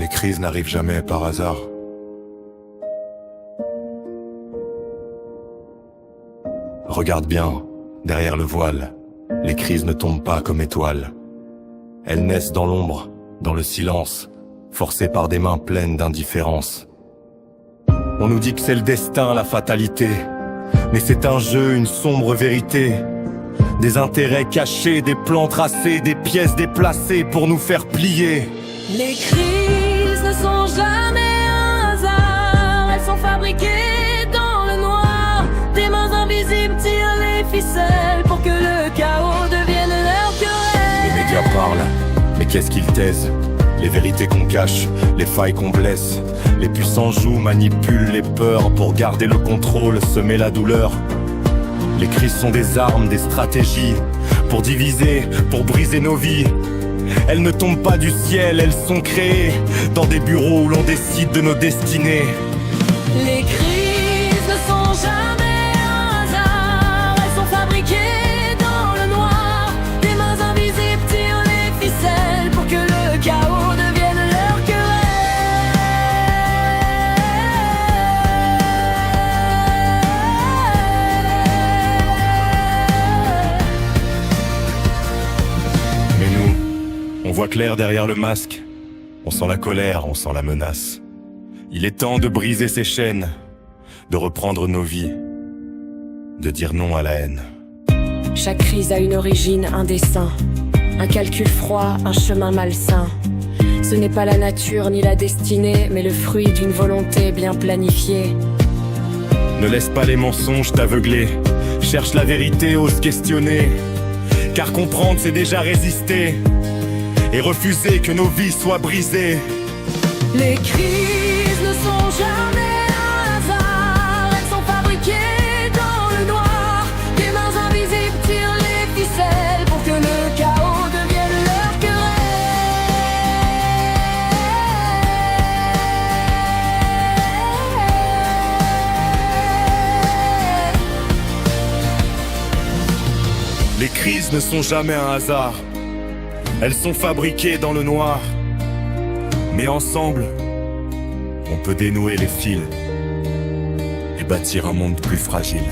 Les crises n'arrivent jamais par hasard. Regarde bien, derrière le voile, les crises ne tombent pas comme étoiles. Elles naissent dans l'ombre, dans le silence, forcées par des mains pleines d'indifférence. On nous dit que c'est le destin, la fatalité, mais c'est un jeu, une sombre vérité. Des intérêts cachés, des plans tracés, des pièces déplacées pour nous faire plier. Les crises ne sont jamais un hasard, elles sont fabriquées dans le noir. Des mains invisibles tirent les ficelles pour que le chaos devienne leur querelle. Les médias parlent, mais qu'est-ce qu'ils taisent? Les vérités qu'on cache, les failles qu'on blesse. Les puissants jouent, manipulent les peurs pour garder le contrôle, semer la douleur. Les crises sont des armes, des stratégies pour diviser, pour briser nos vies. Elles ne tombent pas du ciel, elles sont créées dans des bureaux où l'on décide de nos destinées. Les crises ne sont jamais un hasard, elles sont fabriquées dans le noir. Des mains invisibles tirent les ficelles pour que le chaos devienne leur querelle. Mais nous, on voit clair derrière le masque. On sent la colère, on sent la menace. Il est temps de briser ces chaînes, de reprendre nos vies, de dire non à la haine. Chaque crise a une origine, un dessein, un calcul froid, un chemin malsain. Ce n'est pas la nature ni la destinée, mais le fruit d'une volonté bien planifiée. Ne laisse pas les mensonges t'aveugler. Cherche la vérité, ose questionner. Car comprendre c'est déjà résister et refuser que nos vies soient brisées. Les crises ne sont jamais un hasard, elles sont fabriquées dans le noir. Des mains invisibles tirent les ficelles pour que le chaos devienne leur querelle. Les crises ne sont jamais un hasard. Elles sont fabriquées dans le noir. Mais ensemble, on peut dénouer les fils et bâtir un monde plus fragile.